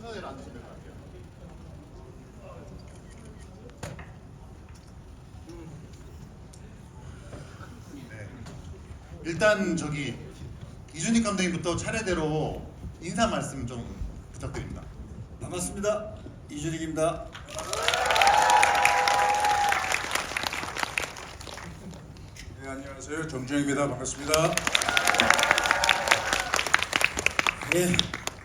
편하게 앉으시면 될 것 같아요. 네. 일단 저기 이준익 감독님부터 차례대로 인사 말씀 좀 부탁드립니다. 반갑습니다. 이준익입니다. 네, 안녕하세요. 정주영입니다. 반갑습니다. 예,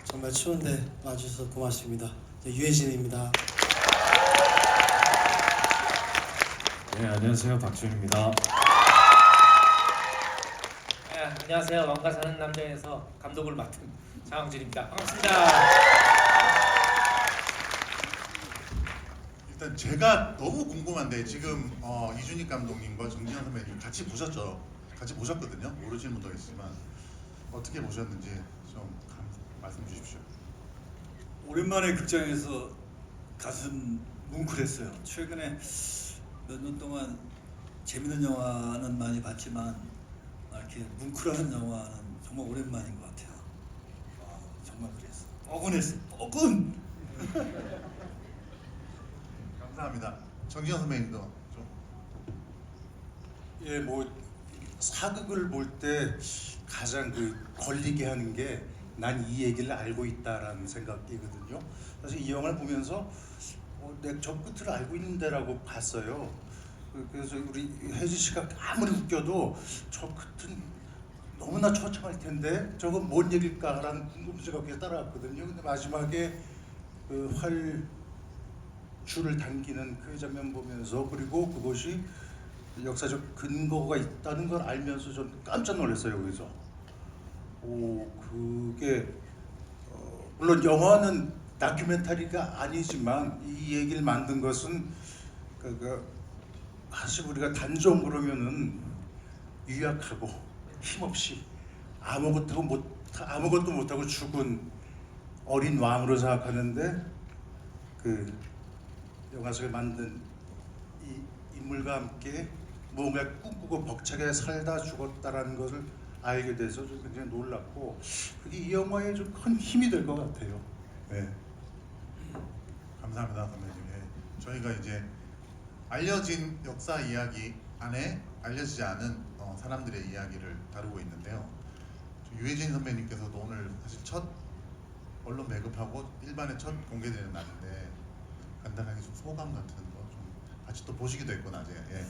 정말 추운데 와주셔서 고맙습니다. 유해진입니다. 네, 안녕하세요. 박준입니다. 네, 안녕하세요. 왕가 사는 남자에서 감독을 맡은 장항준입니다. 반갑습니다. 일단 제가 너무 궁금한데 지금 이준익 감독님과 정진환 선배님 같이 보셨죠? 같이 보셨거든요. 모르시는 분도 있지만 어떻게 보셨는지 좀 말씀 주십시오. 오랜만에 극장에서 가슴 뭉클했어요. 최근에 몇 년 동안 재밌는 영화는 많이 봤지만 이렇게 뭉클한 영화는 정말 오랜만인 것 같아요. 정말 그랬어. 뻐근했어. 뻐근. 감사합니다. 정진환 선배님도 좀. 예, 뭐 사극을 볼 때 가장 걸리게 하는 게 난 이 얘기를 알고 있다라는 생각이거든요. 사실 이 영화를 보면서 내가 저 끝을 알고 있는데라고 봤어요. 그래서 우리 혜지 씨가 아무리 웃겨도 저 끝은 너무나 처참할 텐데 저건 뭔 얘기일까라는 궁금증이 그게 따라왔거든요. 근데 마지막에 활줄을 당기는 그 장면 보면서 그리고 그것이 역사적 근거가 있다는 걸 알면서 전 깜짝 놀랐어요. 거기서 그게 물론 영화는 다큐멘터리가 아니지만 이 얘기를 만든 것은 사실 우리가 단정 그러면은 유약하고 힘없이 아무것도 못하고 죽은 어린 왕으로 생각하는데 그 영화 속에 만든 이 인물과 함께 무언가를 꿈꾸고 벅차게 살다 죽었다라는 것을 알게 돼서 좀 굉장히 놀랐고 그게 이 영화에 좀 큰 힘이 될 것 같아요. 네. 감사합니다 선배님. 예. 저희가 이제 알려진 역사 이야기 안에 알려지지 않은 사람들의 이야기를 다루고 있는데요. 유해진 선배님께서도 오늘 사실 첫 언론 매급하고 일반에 첫 공개되는 날인데 간단하게 좀 소감 같은 거 좀 같이 또 보시기도 했고 낮에. 예.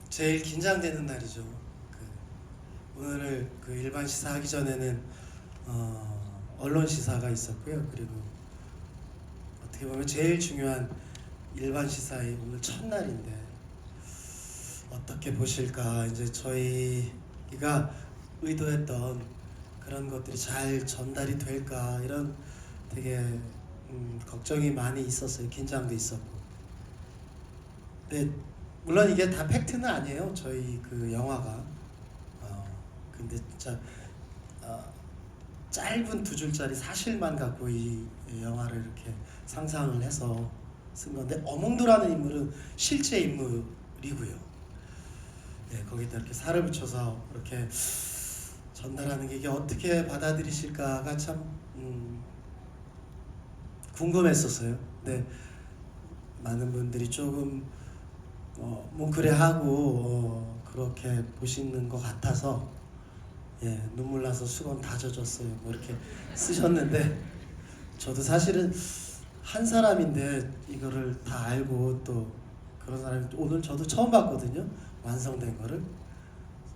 제일 긴장되는 날이죠. 오늘 일반 시사하기 전에는 언론 시사가 있었고요. 그리고 어떻게 보면 제일 중요한 일반 시사의 오늘 첫날인데 어떻게 보실까? 이제 저희가 의도했던 그런 것들이 잘 전달이 될까 이런 되게 걱정이 많이 있었어요. 긴장도 있었고. 근데 물론 이게 다 팩트는 아니에요. 저희 영화가. 근데 진짜 짧은 두 줄짜리 사실만 갖고 이 영화를 이렇게 상상을 해서 쓴 건데 어몽도라는 인물은 실제 인물이고요. 네, 거기다 이렇게 살을 붙여서 이렇게 전달하는 게 이게 어떻게 받아들이실까가 참 궁금했었어요. 네, 많은 분들이 조금 뭉클해하고 그렇게 보시는 것 같아서 예, 눈물 나서 수건 다 젖었어요. 뭐 이렇게 쓰셨는데 저도 사실은 한 사람인데 이거를 다 알고 또 그런 사람이 오늘 저도 처음 봤거든요. 완성된 거를.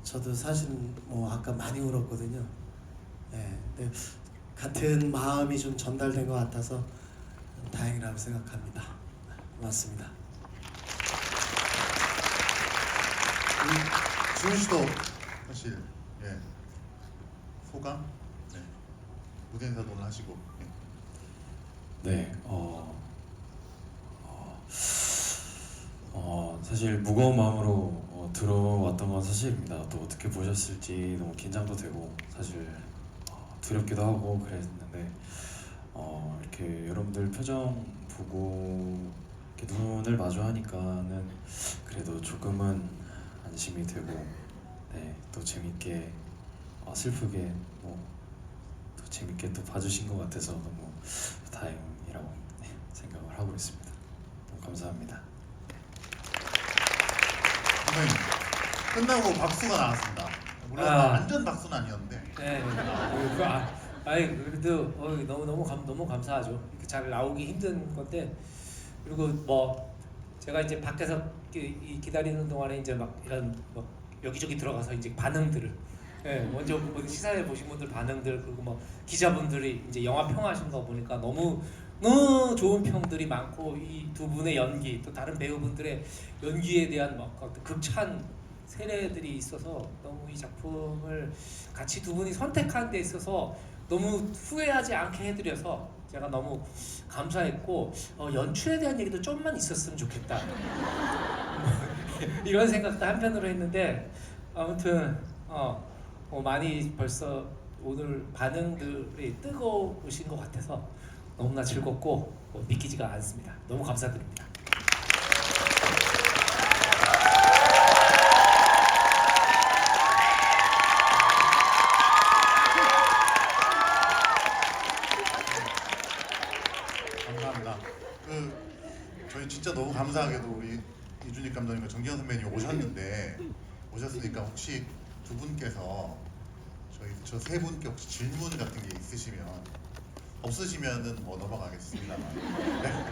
저도 사실은 뭐 아까 많이 울었거든요. 예, 근데 같은 마음이 좀 전달된 것 같아서 다행이라고 생각합니다. 고맙습니다. 지훈 씨도 사실 예. 소감? 네. 무대 인사도 오늘 하시고. 예. 네, 사실 무거운 마음으로 들어왔던 건 사실입니다. 또 어떻게 보셨을지 너무 긴장도 되고 사실 두렵기도 하고 그랬는데 이렇게 여러분들 표정 보고 이렇게 눈을 마주하니까는 그래도 조금은 안심이 되고 네, 또 재밌게 슬프게 뭐 또 재밌게 또 봐주신 것 같아서 너무 다행이라고 생각을 하고 있습니다. 너무 감사합니다. 선배님 끝나고 박수가 나왔습니다. 물론 완전 박수는 아니었는데 네. 그래도 너무 감사하죠. 이렇게 잘 나오기 힘든 건데 그리고 뭐 제가 이제 밖에서 기다리는 동안에 이제 막 이런 뭐 여기저기 들어가서 이제 반응들을 먼저 시사회 보신 분들 반응들 그리고 뭐 기자분들이 이제 영화 평하신 거 보니까 너무 좋은 평들이 많고 이 두 분의 연기 또 다른 배우분들의 연기에 대한 막 극찬 세례들이 있어서 너무 이 작품을 같이 두 분이 선택한 데 있어서 너무 후회하지 않게 해드려서 제가 너무 감사했고 연출에 대한 얘기도 좀만 있었으면 좋겠다 이런 생각도 한편으로 했는데 아무튼 많이 벌써 오늘 반응들이 뜨거우신 것 같아서 너무나 즐겁고 믿기지가 않습니다. 너무 감사드립니다. 감사합니다. 저희 진짜 너무 감사하게도 우리 이준익 감독님과 정기현 선배님 오셨으니까 혹시 두 분께서 저 세 분께 혹시 질문 같은 게 없으시면은 뭐 넘어가겠습니다만. 네.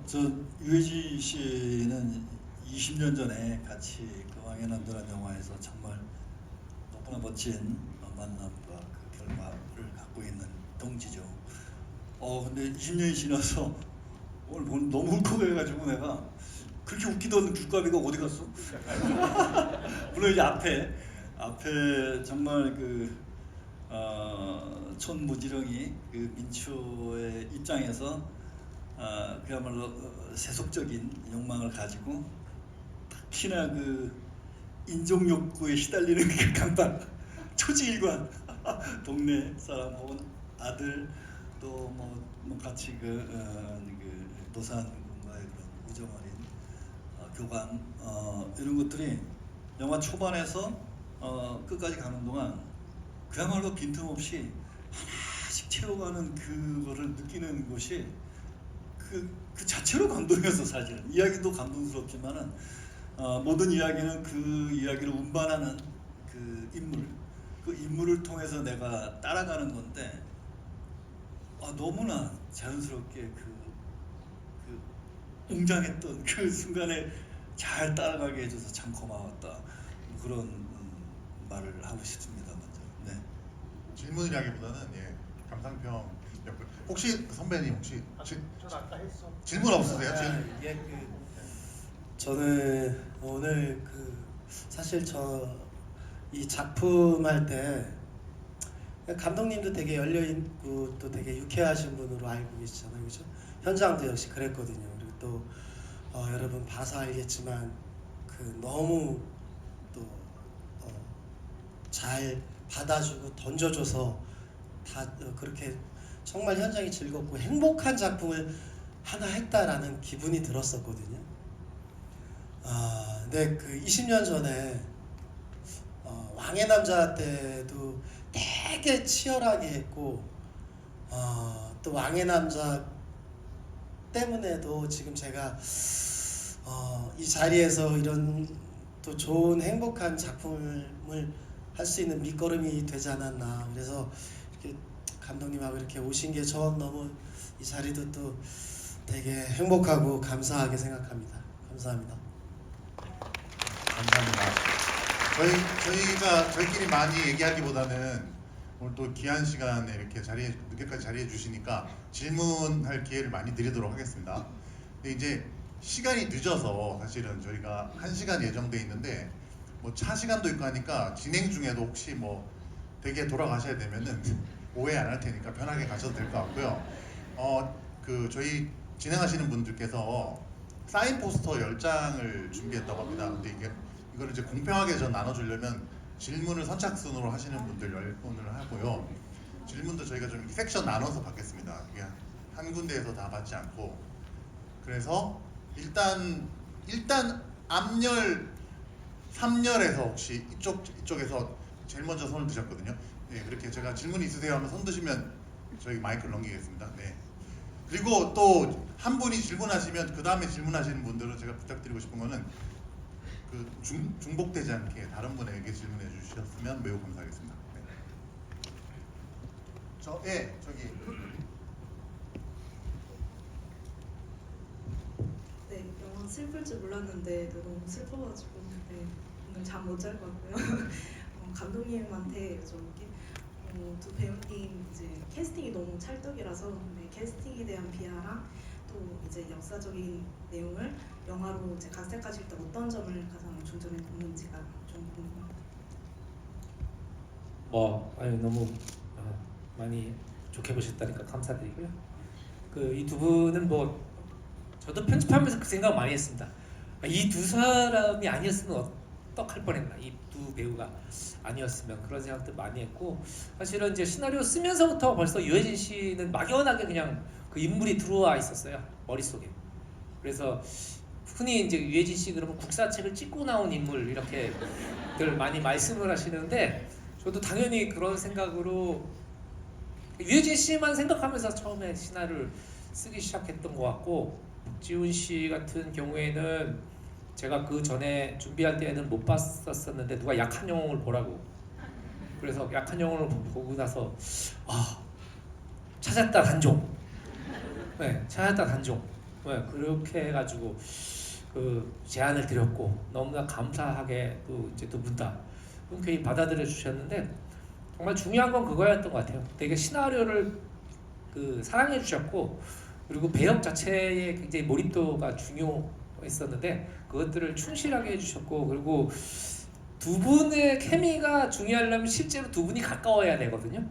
저 유해진 씨는 20년 전에 같이 그 왕의 남자라는 영화에서 정말 너무나 멋진 만남과 그 결말을 갖고 있는 동지죠. 근데 20년이 지나서 오늘 보면 너무 울컥해가지고 내가 그렇게 웃기던 귤가비가 어디 갔어? 물론 이제 앞에 정말 촌무지렁이 민초의 입장에서 그야말로 세속적인 욕망을 가지고 특히나 인종 욕구에 시달리는 그 강박 초지일관 동네 사람 혹은 아들 또 뭐 같이 노산군과의 그런 우정 어린 교감 이런 것들이 영화 초반에서 끝까지 가는 동안 그야말로 빈틈없이 하나씩 채워가는 그거를 느끼는 것이 그 자체로 감동이었어. 사실은 이야기도 감동스럽지만은 모든 이야기는 그 이야기를 운반하는 그 인물을 통해서 내가 따라가는 건데 너무나 자연스럽게 웅장했던 그 순간에 잘 따라가게 해줘서 참 고마웠다. 그런 말을 하고 싶습니다. 먼저. 네. 질문이라기보다는 감상평 혹시 선배님 혹시 전 아까 했어. 질문 없으세요? 저는 오늘 사실 이 작품 할 때 감독님도 되게 열려 있고 또 되게 유쾌하신 분으로 알고 계시잖아요, 그죠? 현장도 역시 그랬거든요. 그리고 또 여러분 봐서 알겠지만 너무 또 잘 받아주고 던져줘서 다 그렇게 정말 현장이 즐겁고 행복한 작품을 하나 했다라는 기분이 들었었거든요. 근데 20년 전에 왕의 남자 때도 되게 치열하게 했고 또 왕의 남자 때문에도 지금 제가 이 자리에서 이런 또 좋은 행복한 작품을 할 수 있는 밑거름이 되지 않았나. 그래서 이렇게 감독님하고 이렇게 오신 게 전 너무 이 자리도 또 되게 행복하고 감사하게 생각합니다. 감사합니다. 감사합니다. 저희끼리 많이 얘기하기보다는 오늘 또 귀한 시간에 이렇게 늦게까지 자리해 주시니까 질문할 기회를 많이 드리도록 하겠습니다. 근데 이제 시간이 늦어서 사실은 저희가 1시간 예정돼 있는데 뭐 차 시간도 있고 하니까 진행 중에도 혹시 뭐 되게 돌아가셔야 되면은 오해 안 할 테니까 편하게 가셔도 될 것 같고요. 저희 진행하시는 분들께서 사인 포스터 10장을 준비했다고 합니다. 근데 이거를 이제 공평하게 나눠주려면 질문을 선착순으로 하시는 분들 10분을 하고요. 질문도 저희가 좀 섹션 나눠서 받겠습니다. 이게 한 군데에서 다 받지 않고. 그래서 일단 앞열 3열에서 혹시 이쪽에서 제일 먼저 손을 드셨거든요. 예, 그렇게 제가 질문 있으세요 하면 손 드시면 저희 마이크를 넘기겠습니다. 네. 그리고 또 한 분이 질문하시면 그 다음에 질문하시는 분들은 제가 부탁드리고 싶은 거는 그 중복되지 않게 다른 분에게 질문해 주셨으면 매우 감사하겠습니다. 네. 저기 네, 영화 슬플 줄 몰랐는데 너무 슬퍼가지고 네, 오늘 잠 못 잘 것 같고요. 감독님한테 여쭤볼게. 두 배우님 이제 캐스팅이 너무 찰떡이라서 네, 캐스팅에 대한 비하랑 또 이제 역사적인 내용을 영화로 이제 각색하실 때 어떤 점을 가장 중점에 뒀는지가 좀 궁금합니다. 너무 많이 좋게 보셨다니까 감사드리고요. 그 이 두 분은 저도 편집하면서 그 생각 많이 했습니다. 이 두 사람이 아니었으면 어떡할 뻔했나, 이 두 배우가 아니었으면, 그런 생각도 많이 했고, 사실은 이제 시나리오 쓰면서부터 벌써 유해진 씨는 막연하게 그냥 그 인물이 들어와 있었어요, 머릿속에. 그래서 흔히 이제 유해진 씨 그러면 국사책을 찍고 나온 인물 이렇게들 많이 말씀을 하시는데, 저도 당연히 그런 생각으로 유해진 씨만 생각하면서 처음에 시나리오를 쓰기 시작했던 것 같고, 박지훈 씨 같은 경우에는 제가 그 전에 준비할 때는 못 봤었는데 누가 약한 영웅을 보라고, 그래서 약한 영웅을 보고 나서 찾았다 단종, 네, 찾았다 단종, 네, 그렇게 해가지고 그 제안을 드렸고, 너무나 감사하게 또 이제 두 분 다 흔쾌히 받아들여 주셨는데, 정말 중요한 건 그거였던 것 같아요. 되게 시나리오를 그 사랑해 주셨고, 그리고 배역 자체의 굉장히 몰입도가 중요했었는데 그것들을 충실하게 해주셨고, 그리고 두 분의 케미가 중요하려면 실제로 두 분이 가까워야 되거든요.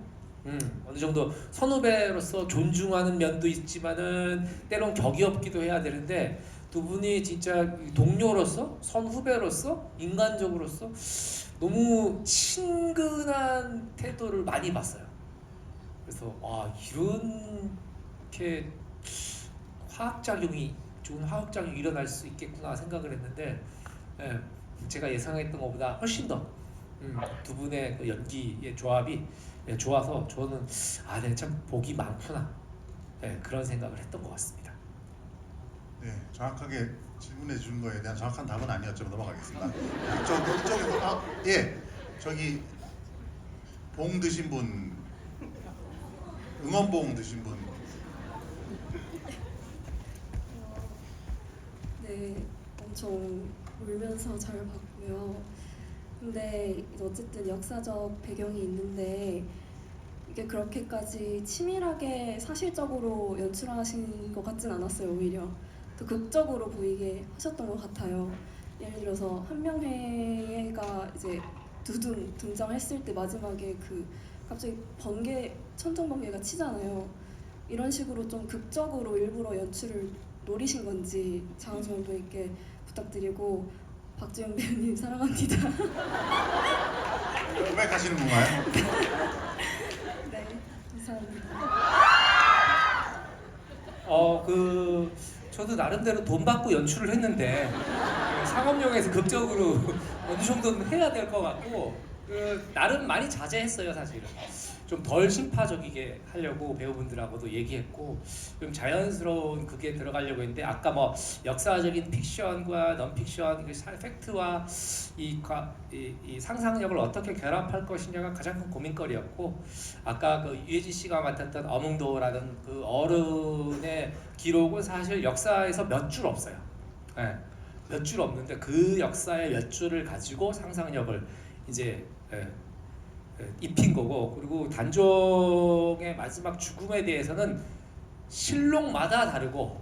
어느 정도 선후배로서 존중하는 면도 있지만은 때론 격이 없기도 해야 되는데, 두 분이 진짜 동료로서, 선후배로서, 인간적으로서 너무 친근한 태도를 많이 봤어요. 그래서 이렇게 좋은 화학작용이 일어날 수 있겠구나 생각을 했는데, 제가 예상했던 것보다 훨씬 더 두 분의 그 연기의 조합이 좋아서 저는 내가 참 복이 많구나, 그런 생각을 했던 것 같습니다. 네, 정확하게 질문해 준 거에 대한 정확한 답은 아니었지만 넘어가겠습니다. 저기 봉 드신 분, 응원봉 드신 분. 네, 엄청 울면서 잘 봤고요. 근데 어쨌든 역사적 배경이 있는데 이게 그렇게까지 치밀하게 사실적으로 연출하신 것 같진 않았어요. 오히려 더 극적으로 보이게 하셨던 것 같아요. 예를 들어서 한명회가 이제 두둥 등장했을 때 마지막에 그 갑자기 천정번개가 치잖아요. 이런 식으로 좀 극적으로 일부러 연출을 노리신 건지 장하정 감독님께 부탁드리고, 박지훈 배우님 사랑합니다. 고백하시는 건가요? 네, 감사합니다. 저도 나름대로 돈 받고 연출을 했는데 상업용에서 극적으로 어느 정도는 해야 될 것 같고, 나름 많이 자제했어요. 사실은 좀 덜 심파적이게 하려고 배우분들하고도 얘기했고, 좀 자연스러운 그게 들어가려고 했는데, 아까 역사적인 픽션과 넌픽션, 팩트와 이 상상력을 어떻게 결합할 것이냐가 가장 큰 고민거리였고, 아까 그 유해진 씨가 맡았던 어몽도라는 그 어른의 기록은 사실 역사에서 몇 줄 없어요. 몇 줄 없는데 그 역사의 몇 줄을 가지고 상상력을 이제 입힌 거고, 그리고 단종의 마지막 죽음에 대해서는 실록마다 다르고,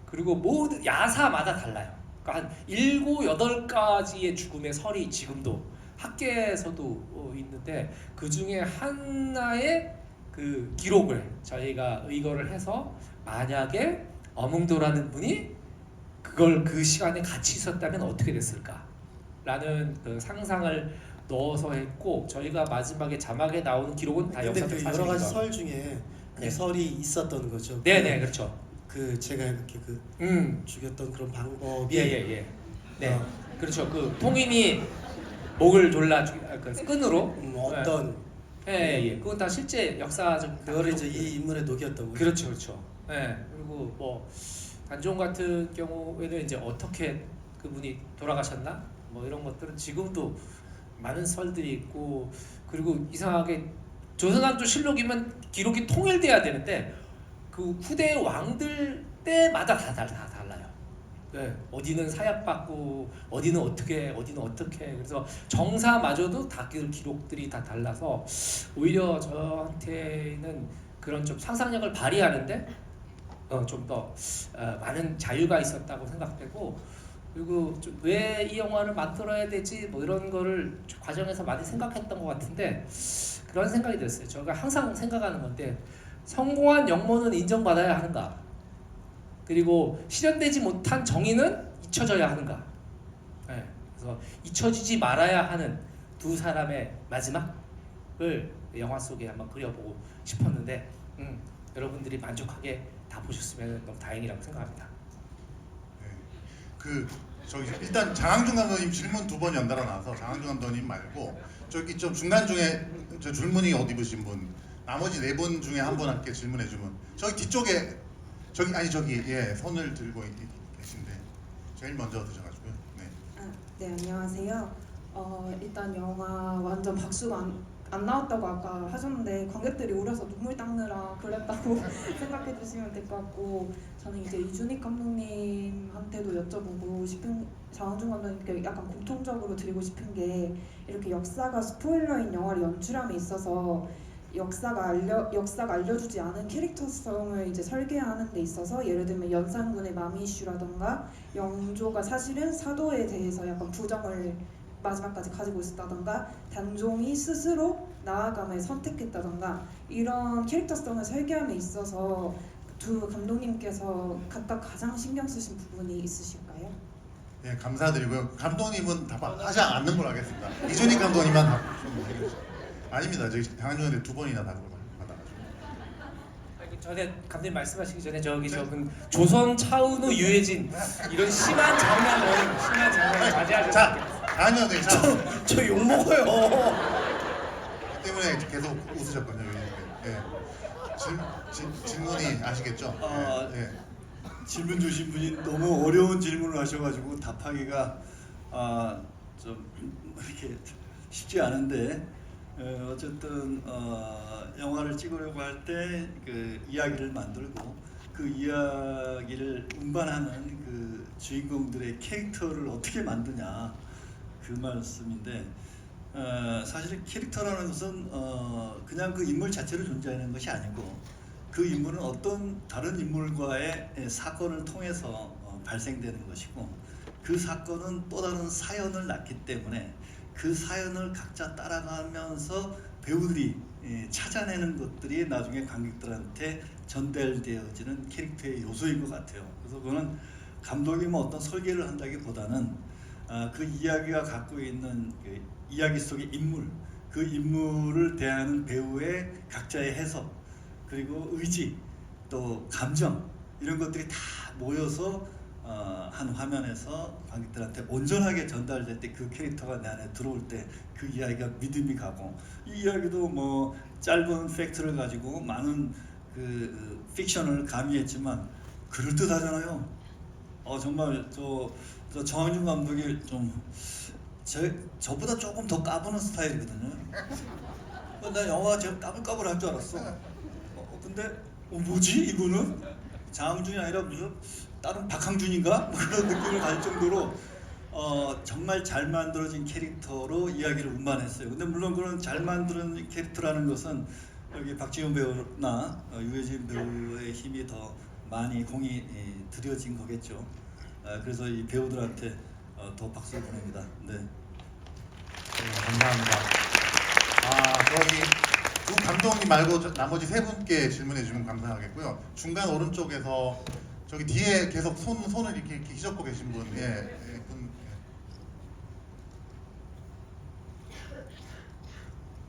그리고 모든 야사마다 달라요. 그러니까 한 7, 8가지의 죽음의 설이 지금도 학계에서도 있는데, 그 중에 하나의 그 기록을 저희가 의거를 해서, 만약에 어몽도라는 분이 그걸 그 시간에 같이 있었다면 어떻게 됐을까라는 그 상상을 넣어서 했고, 저희가 마지막에 자막에 나오는 기록은 다 근데 역사적 그 여러 가지 사실이죠. 설 중에 그 네. 설이 있었던 거죠. 네네, 그렇죠. 그 제가 이렇게 그 죽였던 그런 방법이 네, 그렇죠. 그 통인이 목을 졸라 그 끈으로 어떤 예. 그건 다 실제 역사적 그거를 이제 이 인물에 녹였던 거죠. 그렇죠, 그렇죠. 예. 그리고 뭐 단종 같은 경우에는 이제 어떻게 그분이 돌아가셨나 뭐 이런 것들은 지금도 많은 설들이 있고, 그리고 이상하게 조선왕조 실록이면 기록이 통일돼야 되는데 그 후대 왕들 때마다 다 달라요. 네, 어디는 사약받고 어디는 어떻게 그래서 정사마저도 다 그 기록들이 다 달라서 오히려 저한테는 그런 좀 상상력을 발휘하는데 좀 더 많은 자유가 있었다고 생각되고, 그리고 왜 이 영화를 만들어야 되지 뭐 이런 거를 과정에서 많이 생각했던 것 같은데 그런 생각이 들었어요. 제가 항상 생각하는 건데 성공한 영모는 인정받아야 하는가, 그리고 실현되지 못한 정의는 잊혀져야 하는가. 네, 그래서 잊혀지지 말아야 하는 두 사람의 마지막을 영화 속에 한번 그려보고 싶었는데 여러분들이 만족하게 다 보셨으면 너무 다행이라고 생각합니다. 네. 그 저기 일단 장항준 감독님 질문 두 번 연달아 나와서 장항준 감독님 말고 저기 좀 중간 중에 저 줄무늬 옷 입으신 분, 나머지 네 분 중에 한 분께 질문해 주면 저기 뒤쪽에 저기 손을 들고 계신데 제일 먼저 드셔가지고요. 네. 네, 안녕하세요. 일단 영화 완전 박수가 안 나왔다고 아까 하셨는데 관객들이 울어서 눈물 닦느라 그랬다고 생각해 주시면 될 것 같고, 저는 이제 이준익 감독님한테도 여쭤보고 싶은, 장항준 감독님께 약간 공통적으로 드리고 싶은 게, 이렇게 역사가 스포일러인 영화를 연출함에 있어서 역사가 알려주지 않은 캐릭터성을 이제 설계하는 데 있어서, 예를 들면 연산군의 마미 이슈라던가 영조가 사실은 사도에 대해서 약간 부정을 마지막까지 가지고 있었다던가, 단종이 스스로 나아감을 선택했다던가, 이런 캐릭터성을 설계함에 있어서 두 감독님께서 각각 가장 신경 쓰신 부분이 있으실까요? 네, 감사드리고요. 감독님은 답하지 않는 걸로 하겠습니다. 이준익 감독님만 답좀 해주세요. 아닙니다. 저기 장항준한테 두 번이나 받아가지고. 전에 감독님 말씀하시기 전에 저분 조선 차은우 유해진 이런 심한 장면을 자제하셨으면 자, 아니요, 네, 자. 저 욕 먹어요. 때문에 계속 웃으셨거든요. 네. 질문이 아시겠죠? 네. 질문 주신 분이 너무 어려운 질문을 하셔가지고 답하기가 좀 이렇게 쉽지 않은데, 어쨌든 영화를 찍으려고 할 때 그 이야기를 만들고 그 이야기를 운반하는 그 주인공들의 캐릭터를 어떻게 만드냐, 그 말씀인데, 사실 캐릭터라는 것은 그냥 그 인물 자체로 존재하는 것이 아니고 그 인물은 어떤 다른 인물과의 사건을 통해서 발생되는 것이고, 그 사건은 또 다른 사연을 낳기 때문에 그 사연을 각자 따라가면서 배우들이 찾아내는 것들이 나중에 관객들한테 전달되어지는 캐릭터의 요소인 것 같아요. 그래서 그거는 감독이 뭐 어떤 설계를 한다기보다는 그 이야기가 갖고 있는 그 이야기 속의 인물, 그 인물을 대하는 배우의 각자의 해석, 그리고 의지, 또 감정, 이런 것들이 다 모여서 한 화면에서 관객들한테 온전하게 전달될 때, 그 캐릭터가 내 안에 들어올 때 그 이야기가 믿음이 가고, 이 이야기도 뭐 짧은 팩트를 가지고 많은 그 픽션을 가미했지만 그럴듯하잖아요. 정말 저 장항준 감독이 좀 저보다 조금 더 까부는 스타일이거든요. 나 영화 제가 까불까불할 줄 알았어. 근데 뭐지 이거는? 장항준이 아니라 무슨 다른 박항준인가? 뭐 그런 느낌을 가질 정도로 정말 잘 만들어진 캐릭터로 이야기를 운반했어요. 근데 물론 그런 잘 만드는 캐릭터라는 것은 여기 박지훈 배우나 유해진 배우의 힘이 더 많이 공이 들여진 거겠죠. 그래서 이 배우들한테 더 박수를 보냅니다. 네. 감사합니다. 저기 두 감독님 말고 나머지 세 분께 질문해 주시면 감사하겠고요. 중간 오른쪽에서 저기 뒤에 계속 손을 이렇게 휘젓고 계신 분,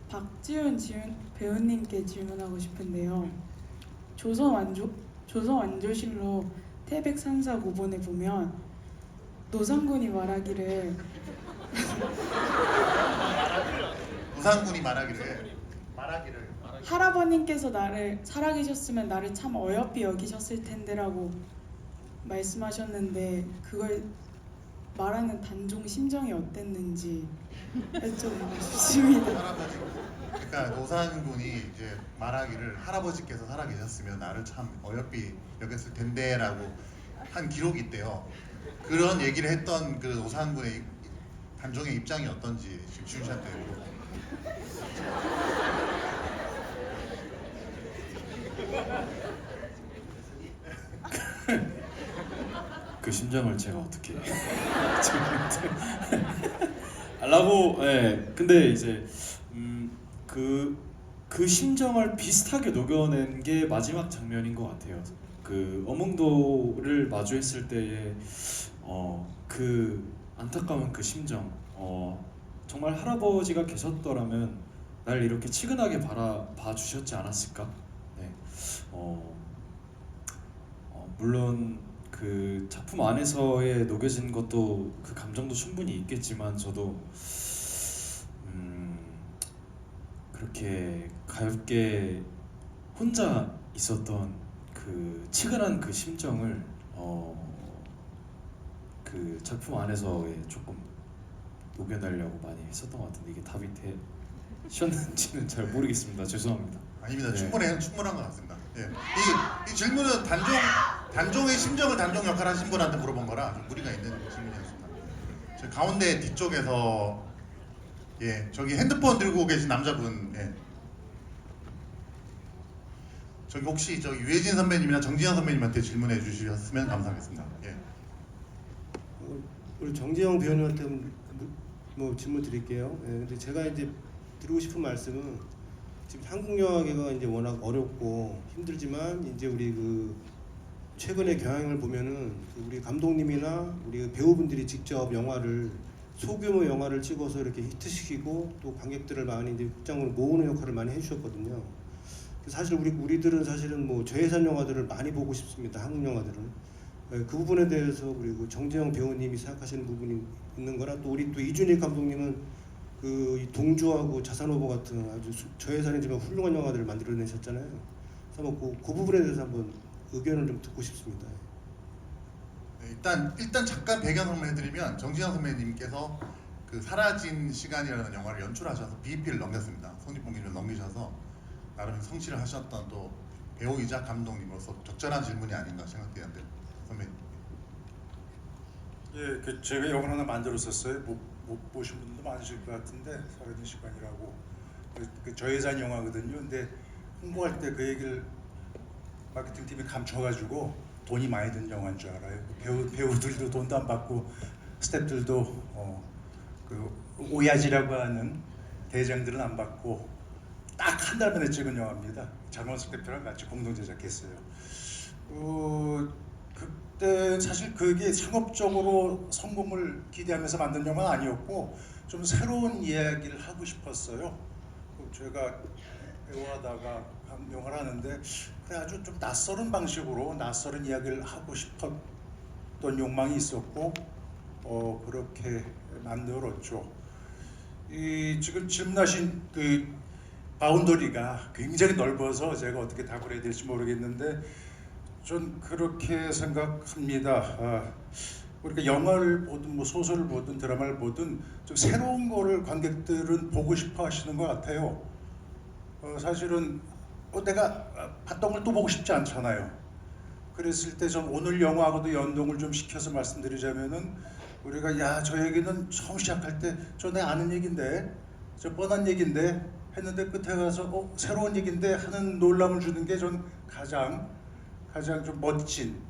박지훈 배우님께 질문하고 싶은데요. 조선 완조실록 태백산사 고본에 보면 노상군이 말하기를 노상군이 말하기를 할아버님께서 나를 살아계셨으면 나를 참 어여삐 여기셨을 텐데라고 말씀하셨는데 그걸 말하는 단종 심정이 어땠는지 여쭤보고 싶습니다. 할아버지, 그러니까 노상군이 이제 말하기를 할아버지께서 살아계셨으면 나를 참 어여삐 여겼을 텐데라고 한 기록이 있대요. 그런 얘기를 했던 그 노상군의 단종의 입장이 어떤지 지금 지훈 씨한테 물어보고. 그 심정을 제가 어떻게 라고 예. 근데 이제 그 심정을 비슷하게 녹여낸 게 마지막 장면인 것 같아요. 그 어몽도를 마주했을 때의 그 안타까운 그 심정. 정말 할아버지가 계셨더라면 날 이렇게 치근하게 봐 주셨지 않았을까? 네. 물론 그 작품 안에서의 녹여진 것도 그 감정도 충분히 있겠지만 저도 그렇게 가볍게 혼자 있었던 그 치근한 그 심정을 그 작품 안에서의 조금 녹여내려고 많이 했었던 것 같은데 이게 답이 되셨는지는 잘 모르겠습니다. 죄송합니다. 아닙니다. 네. 충분한 것 같습니다. 예. 이 질문은 단종의 심정을 단종 역할 하신 분한테 물어본 거라 좀 무리가 있는 질문이었습니다. 저 가운데 뒤쪽에서 예 저기 핸드폰 들고 계신 남자분 예. 저기 혹시 저 유해진 선배님이나 정지현 선배님한테 질문해 주셨으면 감사하겠습니다. 예. 우리 정재영 배우님한테 뭐 질문 드릴게요. 예, 근데 제가 이제 드리고 싶은 말씀은 지금 한국 영화계가 이제 워낙 어렵고 힘들지만 이제 우리 그 최근의 경향을 보면은 그 우리 감독님이나 우리 배우분들이 직접 영화를 소규모 영화를 찍어서 이렇게 히트시키고 또 관객들을 많이 이제 극장으로 모으는 역할을 많이 해주셨거든요. 사실 우리들은 사실은 뭐 저예산 영화들을 많이 보고 싶습니다. 한국 영화들은. 그 부분에 대해서 그리고 정재영 배우님이 생각하시는 부분이 있는 거라 또 우리 또 이준익 감독님은 그 동주하고 자산오버 같은 아주 저예산이지만 훌륭한 영화들을 만들어내셨잖아요. 그래서 뭐 그 부분에 대해서 한번 의견을 좀 듣고 싶습니다. 네, 일단 잠깐 배경 설명해드리면 정지현 선배님께서 그 사라진 시간이라는 영화를 연출하셔서 BEP를 넘겼습니다. 손익분기를 넘기셔서 나름 성취를 하셨던 또 배우이자 감독님으로서 적절한 질문이 아닌가 생각되는데 선배님. 예, 그 제가 영화 하나 만들었었어요. 못 보신 분도 많으실 것 같은데 사라진 시간이라고 그 저예산 영화거든요. 근데 홍보할 때 그 얘기를 마케팅 팀이 감춰가지고 돈이 많이 든 영화인 줄 알아요. 배우들도 돈도 안 받고 스태프들도 그 오야지라고 하는 대장들은 안 받고 딱 한 달 만에 찍은 영화입니다. 장원석 대표랑 같이 공동 제작했어요. 그때 사실 그게 상업적으로 성공을 기대하면서 만든 영화는 아니었고 좀 새로운 이야기를 하고 싶었어요. 제가 배우하다가 영화를 하는데 그래 아주 좀 낯설은 방식으로 낯설은 이야기를 하고 싶었던 욕망이 있었고 그렇게 만들었죠. 이 지금 질문하신 그 바운더리가 굉장히 넓어서 제가 어떻게 답을 해야 될지 모르겠는데 전 그렇게 생각합니다. 우리가 영화를 보든 뭐 소설을 보든 드라마를 보든 좀 새로운 거를 관객들은 보고 싶어 하시는 것 같아요. 사실은 내가 봤던 걸 또 보고 싶지 않잖아요. 그랬을 때 좀 오늘 영화하고도 연동을 좀 시켜서 말씀드리자면은 우리가 야 저 얘기는 처음 시작할 때 저 내 아는 얘긴데 저 뻔한 얘긴데 했는데 끝에 가서 새로운 얘긴데 하는 놀람을 주는 게 전 가장 좀 멋진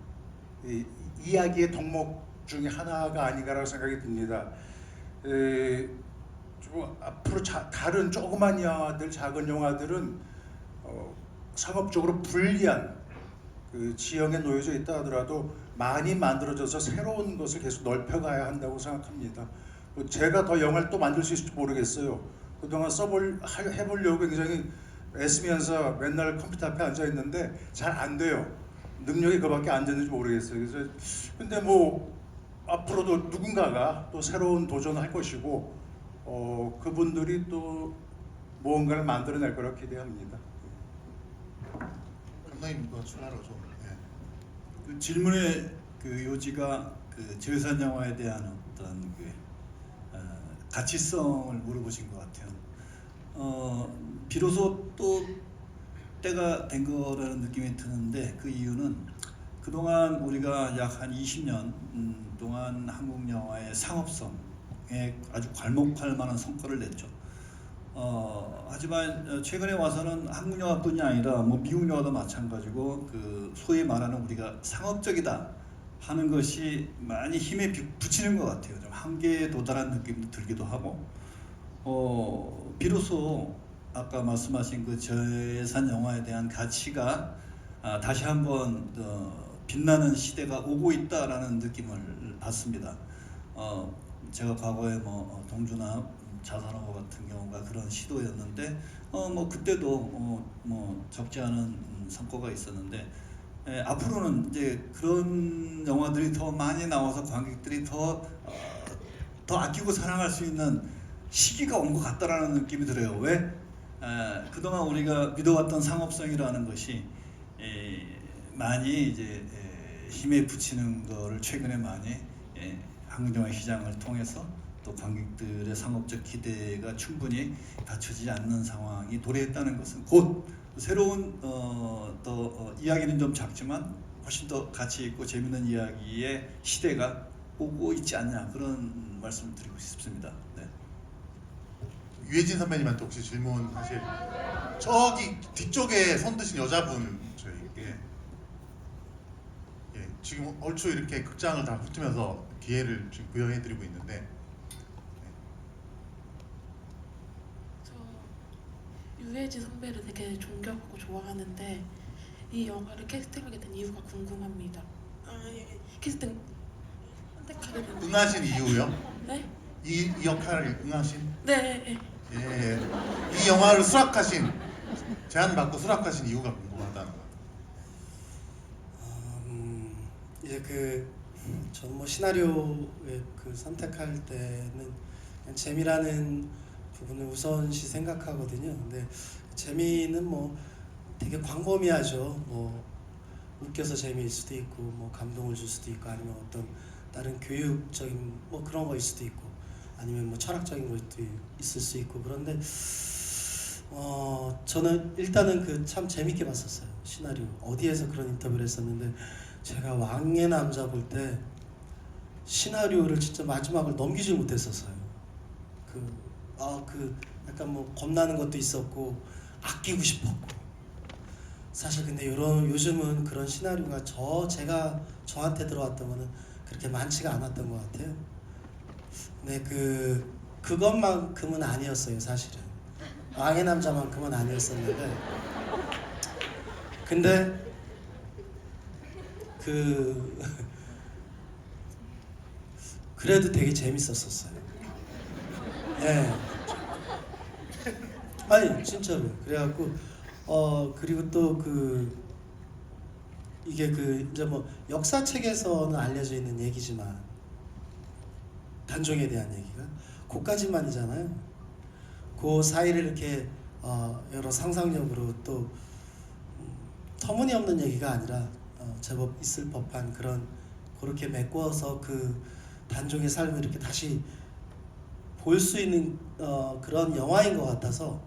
이야기의 덕목 중에 하나가 아닌가라고 생각이 듭니다. 좀 앞으로 다른 조그만 영화들, 작은 영화들은 상업적으로 불리한 그 지형에 놓여져 있다 하더라도 많이 만들어져서 새로운 것을 계속 넓혀가야 한다고 생각합니다. 제가 더 영화를 또 만들 수 있을지 모르겠어요. 그동안 해보려고 굉장히 애쓰면서 맨날 컴퓨터 앞에 앉아 있는데 잘 안 돼요. 능력이 그밖에 안 되는지 모르겠어요. 그래서 근데 뭐 앞으로도 누군가가 또 새로운 도전을 할 것이고 그분들이 또 무언가를 만들어낼 거라고 기대합니다. 감독님 뭐 추가로 좀. 예. 그 질문의 그 요지가 그 재산 영화에 대한 어떤 그 가치성을 물어보신 것 같아요. 비로소 또 때가 된 거라는 느낌이 드는데 그 이유는 그동안 우리가 약 한 20년 동안 한국 영화의 상업성에 아주 괄목할 만한 성과를 냈죠. 하지만 최근에 와서는 한국 영화뿐이 아니라 뭐 미국 영화도 마찬가지고 그 소위 말하는 우리가 상업적이다 하는 것이 많이 힘에 붙이는 것 같아요. 좀 한계에 도달한 느낌도 들기도 하고, 비로소 아까 말씀하신 그 저예산 영화에 대한 가치가 다시 한번 빛나는 시대가 오고 있다라는 느낌을 받습니다. 제가 과거에 뭐 동주나 자산어워 같은 경우가 그런 시도였는데 뭐 그때도 뭐 적지 않은 성과가 있었는데 앞으로는 이제 그런 영화들이 더 많이 나와서 관객들이 더 아끼고 사랑할 수 있는 시기가 온 것 같다라는 느낌이 들어요. 왜? 그동안 우리가 믿어왔던 상업성이라는 것이 많이 이제 힘에 붙이는 거를 최근에 많이 한국 영화 시장을 통해서 또 관객들의 상업적 기대가 충분히 갖춰지지 않는 상황이 도래했다는 것은 곧 새로운 이야기는 좀 작지만 훨씬 더 가치 있고 재밌는 이야기의 시대가 오고 있지 않냐 그런 말씀을 드리고 싶습니다. 네. 유해진 선배님한테 혹시 질문하실 저기 뒤쪽에 손 드신 여자분 저희에게 지금 얼추 이렇게 극장을 다 훑으면서 기회를 지금 부여해드리고 있는데 저 유해진 선배를 되게 존경하고 좋아하는데 이 영화를 캐스팅하게 된 이유가 궁금합니다. 캐스팅 선택하게 된 응하신 이유요? 네? 이 역할을 응하신? 네. 예. 이 영화를 수락하신 제안받고 수락하신 이유가 궁금하다는 거예요. 이제 전 뭐 시나리오에 선택할 때는 그냥 재미라는 부분을 우선시 생각하거든요. 근데 재미는 뭐 되게 광범위하죠. 뭐 웃겨서 재미일 수도 있고, 뭐 감동을 줄 수도 있고, 아니면 어떤 다른 교육적인 뭐 그런 거일 수도 있고, 아니면 뭐 철학적인 것도 있을 수 있고. 그런데 저는 일단은 참 재밌게 봤었어요. 시나리오 어디에서 그런 인터뷰를 했었는데 제가 왕의 남자 볼 때 시나리오를 진짜 마지막을 넘기질 못했었어요. 약간 뭐 겁나는 것도 있었고 아끼고 싶었고. 사실 근데 요즘은 그런 시나리오가 제가 저한테 들어왔던 거는 그렇게 많지가 않았던 것 같아요. 근데 그것만큼은 아니었어요, 사실은. 왕의 남자만큼은 아니었었는데, 근데 그래도 되게 재밌었었어요. 예. 아니 진짜로. 그래갖고 그리고 또 이게 이제 뭐 역사책에서는 알려져 있는 얘기지만 단종에 대한 얘기가 그까지만이잖아요. 그 사이를 이렇게 여러 상상력으로 또 터무니없는 얘기가 아니라 제법 있을 법한 그렇게 메꿔서 단종의 삶을 이렇게 다시 볼 수 있는 그런 영화인 것 같아서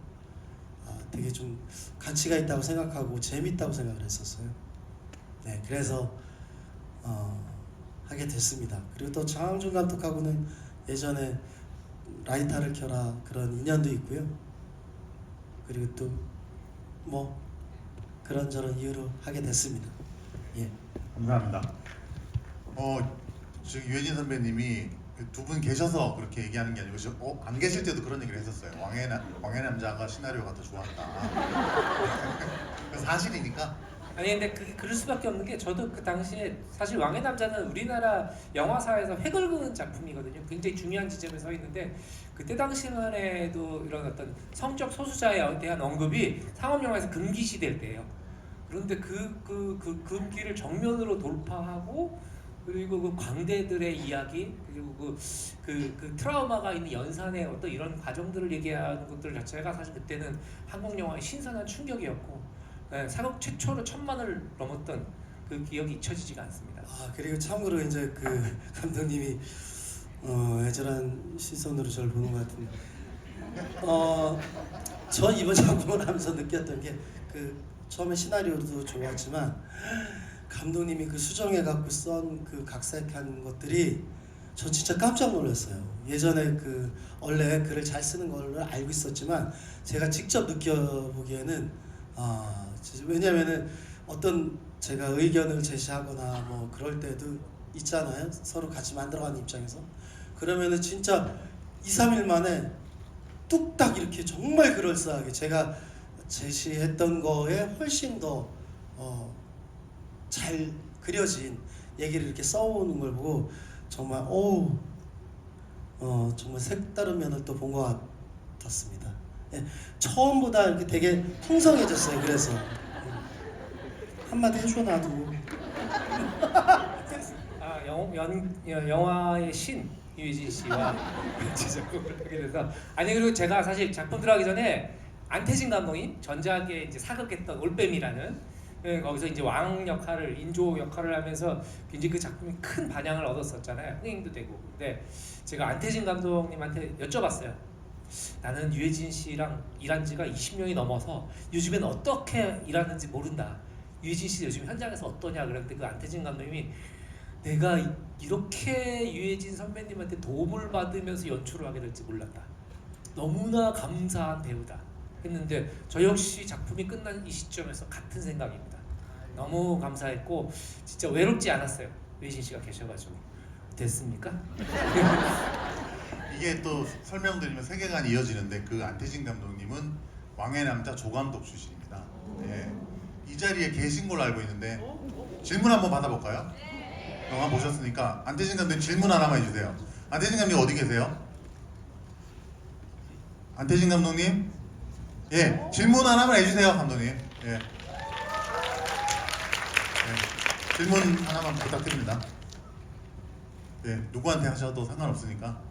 되게 좀 가치가 있다고 생각하고 재밌다고 생각을 했었어요. 네, 그래서 하게 됐습니다. 그리고 또 장항준 감독하고는 예전에 라이터를 켜라 그런 인연도 있고요. 그리고 또 뭐 그런저런 이유로 하게 됐습니다. 예. 감사합니다. 지금 유해진 선배님이 두 분 계셔서 그렇게 얘기하는 게 아니고 안 계실 때도 그런 얘기를 했었어요. 왕의 남자가 시나리오가 더 좋았다. 사실이니까. 아니 근데 그럴 수밖에 없는 게 저도 그 당시에 사실 왕의 남자는 우리나라 영화사에서 획을 그은 작품이거든요. 굉장히 중요한 지점에 서 있는데 그때 당시만 해도 이런 어떤 성적 소수자에 대한 언급이 상업 영화에서 금기시될 때예요. 그런데 그 금기를 정면으로 돌파하고 그리고 그 광대들의 이야기, 그리고 그 트라우마가 있는 연산의 어떤 이런 과정들을 얘기하는 것들 자체가 사실 그때는 한국 영화의 신선한 충격이었고, 사극 최초로 1000만을 넘었던 그 기억이 잊혀지지가 않습니다. 아 그리고 참고로 이제 그 감독님이 애절한 시선으로 저를 보는 것 같은데, 전 이번 작품을 하면서 느꼈던 게 그 처음에 시나리오도 좋았지만 감독님이 그 수정해 갖고 쓴 그 각색한 것들이 전 진짜 깜짝 놀랐어요. 예전에 그 원래 글을 잘 쓰는 걸로 알고 있었지만 제가 직접 느껴보기에는 왜냐면은 어떤 제가 의견을 제시하거나 뭐 그럴 때도 있잖아요. 서로 같이 만들어가는 입장에서. 그러면은 진짜 2-3일 만에 뚝딱 이렇게 정말 그럴싸하게 제가 제시했던 거에 훨씬 더 잘 그려진 얘기를 이렇게 써오는 걸 보고 정말 정말 색다른 면을 또 본 것 같았습니다. 예, 처음보다 이렇게 되게 풍성해졌어요. 그래서 한마디 해줘 나도. 영화의 신 유해진 씨와 제작을 하게 돼서, 아니 그리고 제가 사실 작품 들어가기 전에 안태진 감독님 전작에 이제 사극했던 올빼미라는 거기서 이제 왕 역할을, 인조 역할을 하면서 굉장히 그 작품이 큰 반향을 얻었었잖아요. 흥행도 되고. 근데 제가 안태진 감독님한테 여쭤봤어요. 나는 유해진 씨랑 일한 지가 20년이 넘어서 요즘엔 어떻게 일하는지 모른다. 유해진 씨 요즘 현장에서 어떠냐 그랬는데 그 안태진 감독님이 내가 이렇게 유해진 선배님한테 도움을 받으면서 연출을 하게 될지 몰랐다. 너무나 감사한 배우다 했는데 저 역시 작품이 끝난 이 시점에서 같은 생각입니다. 너무 감사했고 진짜 외롭지 않았어요. 유해진 씨가 계셔가지고. 됐습니까? 이게 또 설명드리면 세계관이 이어지는데 그 안태진 감독님은 왕의 남자 조감독 출신입니다. 예. 이 자리에 계신 걸로 알고 있는데 질문 한번 받아볼까요? 영화 보셨으니까 안태진 감독님 질문 하나만 해주세요. 안태진 감독님 어디 계세요? 안태진 감독님? 예, 질문 하나만 해주세요, 감독님. 예. 질문 하나만 부탁드립니다. 예, 누구한테 하셔도 상관없으니까.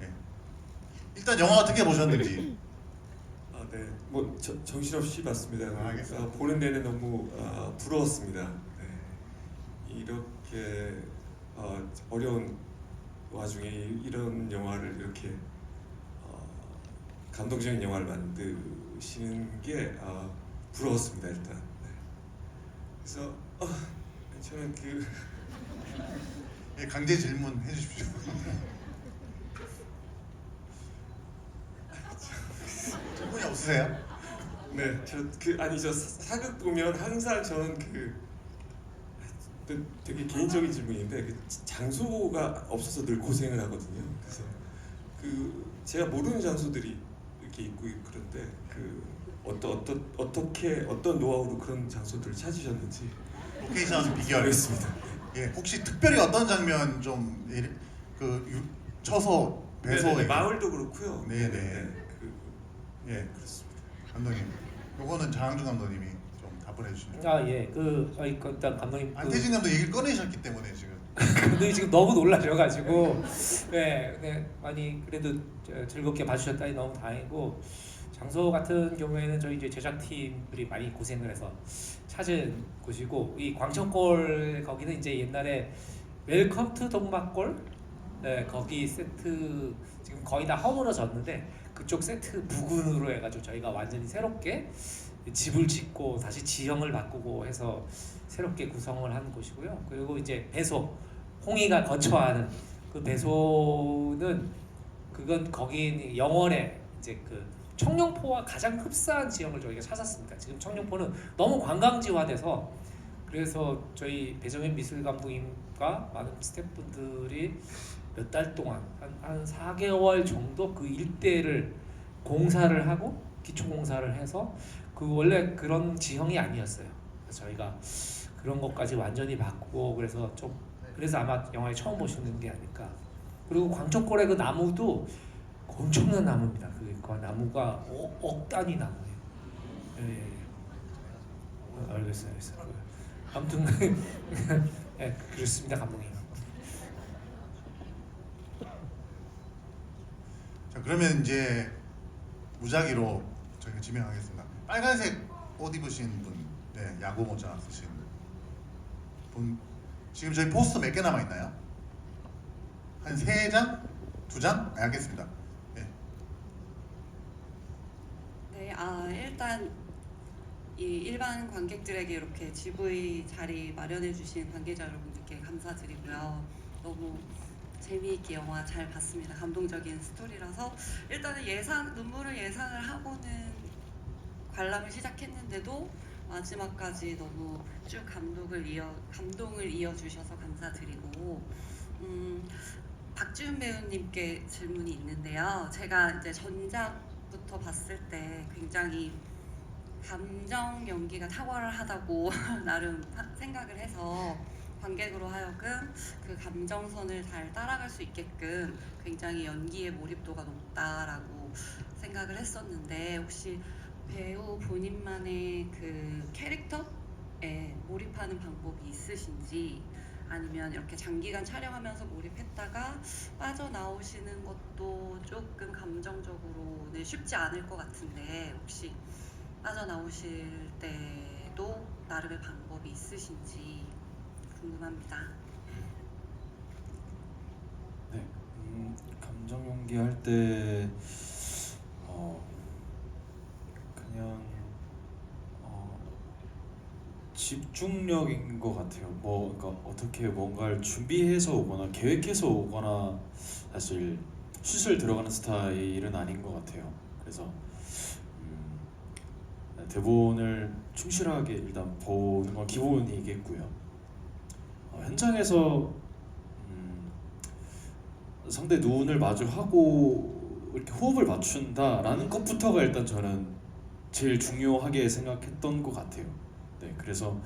예. 일단 영화 어떻게 보셨는지. 네, 뭐 정신없이 봤습니다. 알겠습니다. 보는 내내 너무 부러웠습니다. 네. 이렇게 어려운 와중에 이런 영화를 이렇게 감동적인 영화를 만드시는 게 부러웠습니다. 일단. 네. 그래서 저는 예, 강제 질문 해주십시오. 질문이 없으세요? 네, 저 사극 보면 항상 저는 되게 개인적인 질문인데 장소가 없어서 늘 고생을 하거든요. 그래서 제가 모르는 장소들이 이렇게 있고 그런데 어떤 노하우로 그런 장소들을 찾으셨는지 로케이션 비교하겠습니다. 예, 혹시 특별히 어떤 장면 좀 쳐서 배소에 네네, 마을도 그렇고요. 네네. 예, 그렇습니다. 감독님, 요거는 장항준 감독님이 좀 답을 해주시면. 예, 일단 감독님 안태진 감독 얘기를 꺼내셨기 때문에 지금. 감독이 지금 너무 놀라셔가지고 네, 많이 그래도 즐겁게 봐주셨다니 너무 다행이고, 장소 같은 경우에는 저희 이제 제작팀들이 많이 고생을 해서 찾은 곳이고, 이 광천골 거기는 이제 옛날에 웰컴 투 동막골 거기 세트 지금 거의 다 허물어졌는데 그쪽 세트 부근으로 해가지고 저희가 완전히 새롭게 집을 짓고 다시 지형을 바꾸고 해서 새롭게 구성을 한 곳이고요. 그리고 이제 배소, 홍이가 거처하는 그 배소는 그건 거기 영월에 이제 그 청룡포와 가장 흡사한 지형을 저희가 찾았습니다. 지금 청룡포는 너무 관광지화돼서, 그래서 저희 배정현 미술 감독님과 많은 스태프분들이 몇 달 동안 한 4개월 정도 그 일대를 공사를 하고 기초 공사를 해서 원래 그런 지형이 아니었어요. 그래서 저희가 그런 것까지 완전히 바꾸고 그래서 아마 영화에 처음 보시는 게 아닐까. 그리고 광천골의 그 나무도 엄청난 나무입니다. 그 나무가 억 단위 나무예요. 예. 알겠어요. 아무튼 예, 그렇습니다, 감독님. 그러면 이제 무작위로 저희가 지명하겠습니다. 빨간색 옷 입으신 분, 네, 야구 모자 쓰신 분. 지금 저희 포스터 몇 개 남아 있나요? 한 3장? 2장? 네, 알겠습니다. 네. 네, 일단 이 일반 관객들에게 이렇게 GV 자리 마련해 주신 관계자 여러분들께 감사드리고요. 너무 재미있게 영화 잘 봤습니다. 감동적인 스토리라서 일단은 눈물을 예상을 하고는 관람을 시작했는데도 마지막까지 너무 쭉 감동을 이어주셔서 감사드리고 박지훈 배우님께 질문이 있는데요. 제가 이제 전작부터 봤을 때 굉장히 감정 연기가 탁월하다고 나름 생각을 해서 관객으로 하여금 그 감정선을 잘 따라갈 수 있게끔 굉장히 연기의 몰입도가 높다라고 생각을 했었는데 혹시 배우 본인만의 그 캐릭터에 몰입하는 방법이 있으신지 아니면 이렇게 장기간 촬영하면서 몰입했다가 빠져나오시는 것도 조금 감정적으로는 쉽지 않을 것 같은데 혹시 빠져나오실 때도 나름의 방법이 있으신지 궁금합니다. 네, 감정 연기할 때 그냥 집중력인 것 같아요. 그러니까 어떻게 뭔가를 준비해서 오거나 계획해서 오거나 사실 슛을 들어가는 스타일은 아닌 것 같아요. 그래서 대본을 충실하게 일단 보는 건 기본이겠고요. 현장에서 상대 눈을 마주하고 이렇게 호흡을 맞춘다라는 것부터가 일단 저는 제일 중요하게 생각했던 것 같아요. 네, 그래서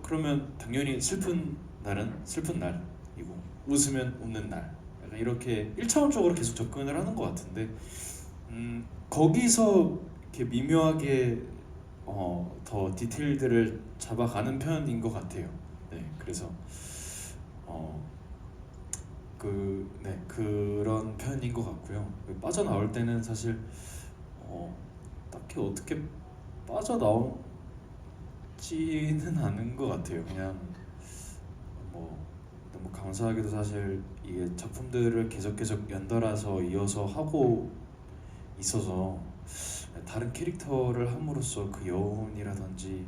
그러면 당연히 슬픈 날은 슬픈 날이고 웃으면 웃는 날, 약간 이렇게 1차원적으로 계속 접근을 하는 것 같은데 거기서 이렇게 미묘하게 더 디테일들을 잡아가는 편인 것 같아요. 네, 그래서 그런 편인 것 같고요. 빠져나올 때는 사실 딱히 어떻게 빠져나오지는 않은 것 같아요. 그냥 너무 감사하게도 사실 이게 작품들을 계속 연달아서 이어서 하고 있어서 다른 캐릭터를 함으로써 그 여운이라든지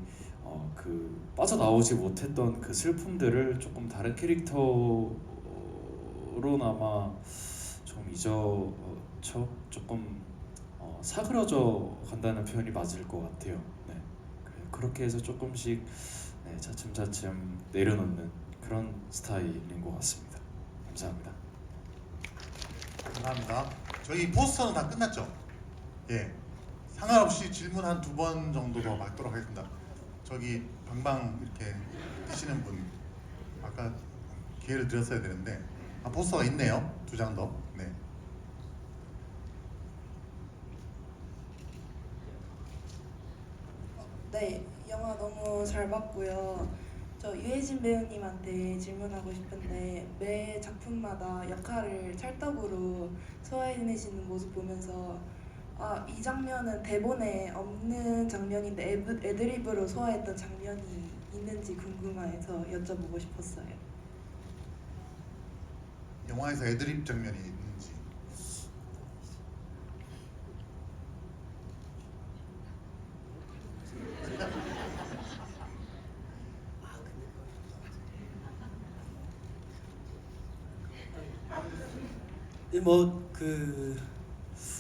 그 빠져나오지 못했던 그 슬픔들을 조금 다른 캐릭터로나마 좀 조금 사그러져 간다는 표현이 맞을 것 같아요. 네, 그렇게 해서 조금씩 차츰차츰 내려놓는 그런 스타일인 것 같습니다. 감사합니다. 감사합니다. 저희 포스터는 다 끝났죠? 예. 상관없이 질문 한 2번 정도 더 받도록 하겠습니다. 저기 방방 이렇게 뛰시는 분 아까 기회를 드렸어야 되는데 포스터가 있네요. 2장 더. 네. 네, 영화 너무 잘 봤고요. 저 유해진 배우님한테 질문하고 싶은데 매 작품마다 역할을 찰떡으로 소화해내시는 모습 보면서 이 장면은 대본에 없는 장면인데 애드립으로 소화했던 장면이 있는지 궁금해서 여쭤보고 싶었어요. 영화에서 애드립 장면이 있는지.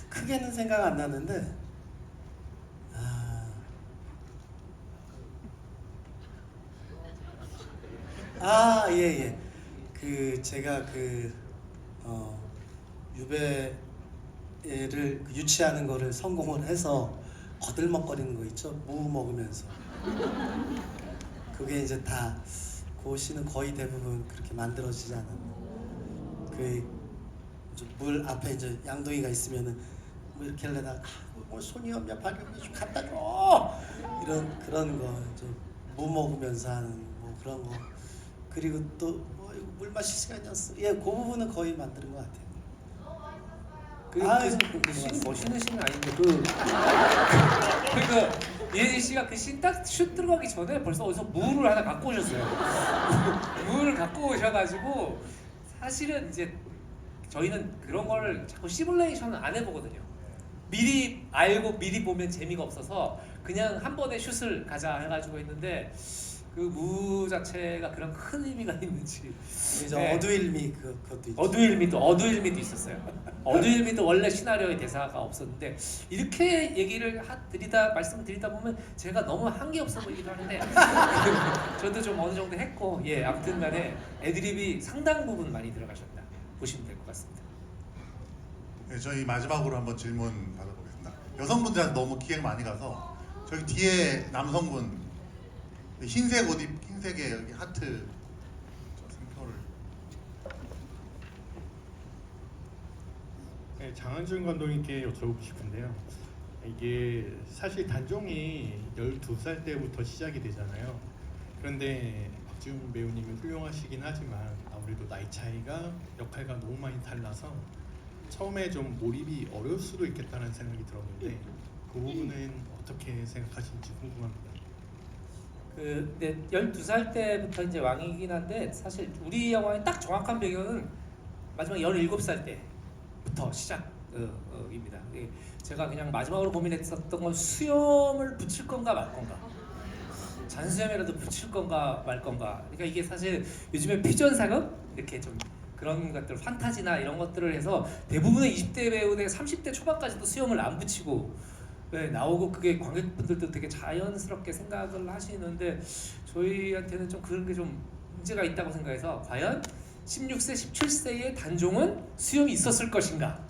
크게는 생각 안 나는데 예. 제가 유배를 유치하는 거를 성공을 해서 거들먹거리는 거 있죠? 무 먹으면서. 그게 이제 다 고시는 거의 대부분 그렇게 만들어지지 않았나. 물 앞에 이제 양동이가 있으면은 뭐 이렇게 하려다가 뭐 손이 없냐 발이 없냐 좀 갖다 줘 그런 거 좀 무 먹으면서 하는 뭐 그런 거. 그리고 또 뭐 물 마실 시간이었어. 예, 그 부분은 거의 만드는 것 같아요. 씬 멋있는 씬은 아닌데 그러니까 이혜진 씨가 그 씬 딱 슛 들어가기 전에 벌써 어디서 무를 하나 갖고 오셨어요. 무를 갖고 오셔가지고 사실은 이제 저희는 그런 거를 자꾸 시뮬레이션을 안 해보거든요. 미리 알고 미리 보면 재미가 없어서 그냥 한 번에 슛을 가자 해가지고 했는데 그 무 자체가 그런 큰 의미가 있는지. 그래서 네. 어두일미 그것도 있죠. 어두일미도 있었어요. 어두일미도 원래 시나리오에 대사가 없었는데 이렇게 얘기를 말씀을 드리다 보면 제가 너무 한계 없어 보이기도 하는데 저도 좀 어느 정도 했고 예 아무튼간에 애드립이 상당 부분 많이 들어가셨다 보시면 될 것 같습니다. 네, 저희 마지막으로 한번 질문 받아보겠습니다. 여성분들한테 너무 기획 많이 가서 저기 뒤에 남성분 흰색 옷 흰색에 여기 하트 저 상표를. 네, 장한준 감독님께 여쭤보고 싶은데요. 이게 사실 단종이 12살 때부터 시작이 되잖아요. 그런데 박지훈 배우님이 훌륭하시긴 하지만 아무래도 나이 차이가 역할과 너무 많이 달라서 처음에 좀 몰입이 어려울 수도 있겠다는 생각이 들었는데 그 부분은 어떻게 생각하시는지 궁금합니다. 네, 12살 때부터 이제 왕이긴 한데 사실 우리 영화의 딱 정확한 배경은 마지막 17살 때부터 시작입니다. 제가 그냥 마지막으로 고민했었던 건 수염을 붙일 건가 말 건가, 잔수염이라도 붙일 건가 말 건가. 그러니까 이게 사실 요즘에 퓨전 사극 이렇게 좀 그런 것들 판타지나 이런 것들을 해서 대부분의 20대 배우들 30대 초반까지도 수염을 안 붙이고 네, 나오고 그게 관객분들도 되게 자연스럽게 생각을 하시는데 저희한테는 좀 그런 게 좀 문제가 있다고 생각해서 과연 16세, 17세의 단종은 수염이 있었을 것인가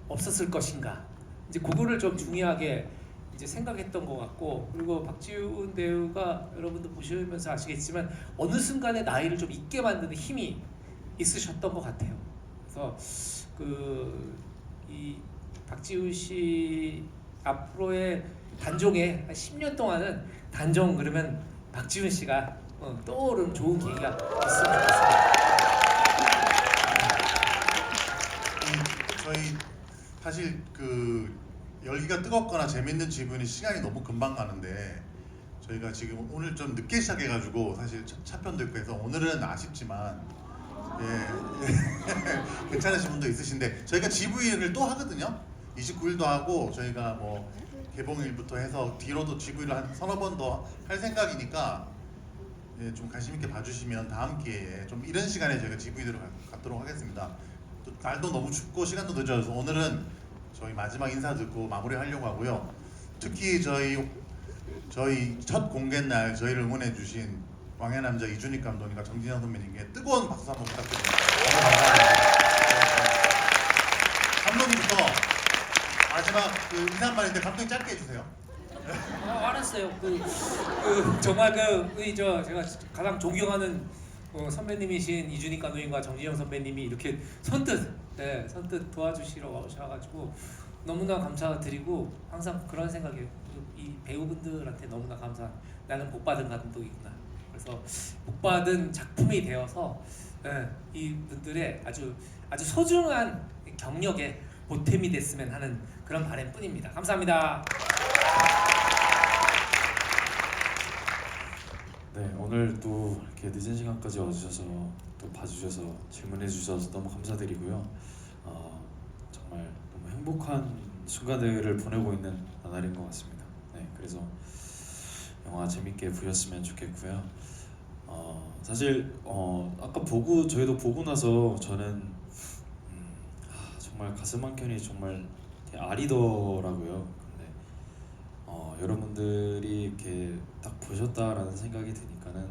없었을 것인가 이제 그거를 좀 중요하게 이제 생각했던 것 같고 그리고 박지훈 배우가 여러분도 보시면서 아시겠지만 어느 순간에 나이를 좀 있게 만드는 힘이 있으셨던 것 같아요. 그래서 이 박지훈 씨 앞으로의 단종에 한 10년 동안은 단종 그러면 박지훈 씨가 떠오르는 좋은 계기가 있으면 좋겠습니다. 저희 사실 열기가 뜨겁거나 재밌는 질문이 시간이 너무 금방 가는데 저희가 지금 오늘 좀 늦게 시작해가지고 사실 차편도 있고 해서 오늘은 아쉽지만 예, 괜찮으신 분도 있으신데 저희가 GV를 또 하거든요. 29일도 하고 저희가 뭐 개봉일부터 해서 뒤로도 GV를 한 서너 번 더 할 생각이니까 예, 좀 관심 있게 봐주시면 다음 기회에 좀 이런 시간에 저희가 GV들을 갖도록 하겠습니다. 또 날도 너무 춥고 시간도 늦어서 오늘은 저희 마지막 인사 듣고 마무리하려고 하고요. 특히 저희 첫 공개 날 저희를 응원해 주신 왕의 남자 이준익 감독님과 정진영 선배님께 뜨거운 박수 한번 부탁드립니다. 너무 감사합니다. 감독님부터 마지막 인사 말인데 감독님 짧게 해주세요. 알았어요. 정말 제가 가장 존경하는 선배님이신 이준익 감독님과 정진영 선배님이 이렇게 선뜻 도와주시러 오셔가지고 너무나 감사드리고 항상 그런 생각이에요. 이 배우분들한테 너무나 감사한 나는 복받은 감독이구나. 그래서 복받은 작품이 되어서 이분들의 아주 소중한 경력에 보탬이 됐으면 하는 그런 바람뿐입니다. 감사합니다. 네, 오늘 또 이렇게 늦은 시간까지 와주셔서 또 봐주셔서 질문해 주셔서 너무 감사드리고요. 정말 너무 행복한 순간들을 보내고 있는 나날인 것 같습니다. 네, 그래서 영화 재밌게 보셨으면 좋겠고요. 사실 아까 저희도 보고 나서 저는 정말 가슴 한켠이 정말 아리더라고요. 근데 여러분들이 이렇게 딱 보셨다라는 생각이 드니까는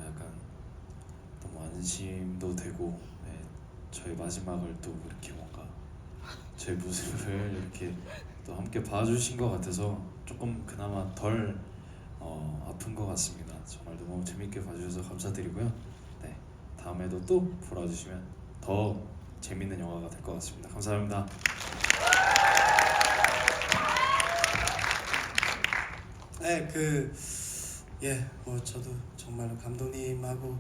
약간 너무 안심도 되고 저희 마지막을 또 이렇게 뭔가 저희 모습을 이렇게 또 함께 봐주신 것 같아서 조금 그나마 덜 아픈 것 같습니다. 정말 너무 재밌게 봐주셔서 감사드리고요. 네, 다음에도 또 보러 와주시면 더 재밌는 영화가 될 것 같습니다. 감사합니다. 네, 저도 정말로 감독님하고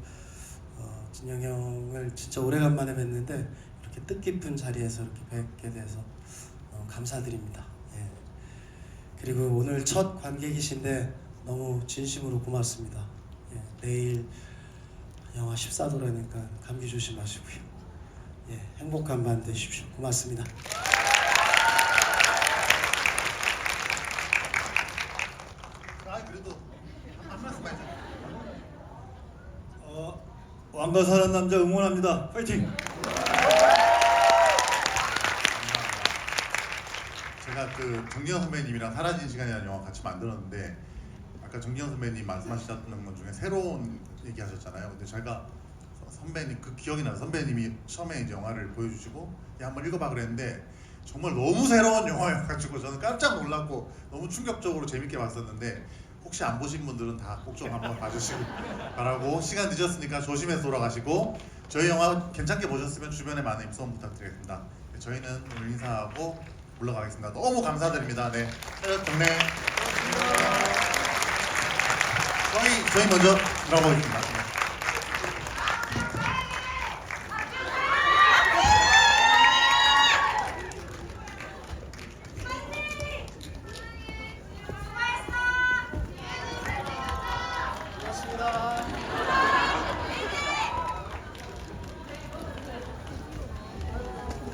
진영 형을 진짜 오래간만에 뵀는데 이렇게 뜻깊은 자리에서 이렇게 뵙게 돼서 감사드립니다. 예. 그리고 오늘 첫 관객이신데 너무 진심으로 고맙습니다. 예. 내일 영화 14도라니까 감기 조심하시고요. 예. 행복한 밤 되십시오. 고맙습니다. 그래도 한 말씀 해줘. 왕가 사는 남자 응원합니다. 파이팅! 제가 그 정기현 선배님이랑 사라진 시간이라는 영화 같이 만들었는데 아까 정기현 선배님 말씀하셨던 것 중에 새로운 얘기하셨잖아요. 근데 제가 선배님 그 기억이 나서 선배님이 처음에 이제 영화를 보여주시고 야 한번 읽어봐 그랬는데 정말 너무 새로운 영화여가지고 저는 깜짝 놀랐고 너무 충격적으로 재밌게 봤었는데 혹시 안 보신 분들은 다 꼭 좀 한번 봐주시고 바라고 시간 늦었으니까 조심해서 돌아가시고 저희 영화 괜찮게 보셨으면 주변에 많은 입소문 부탁드리겠습니다. 저희는 오늘 인사하고 물러가겠습니다. 너무 감사드립니다. 네, 차렷 경례. 저희 먼저 들어가겠습니다.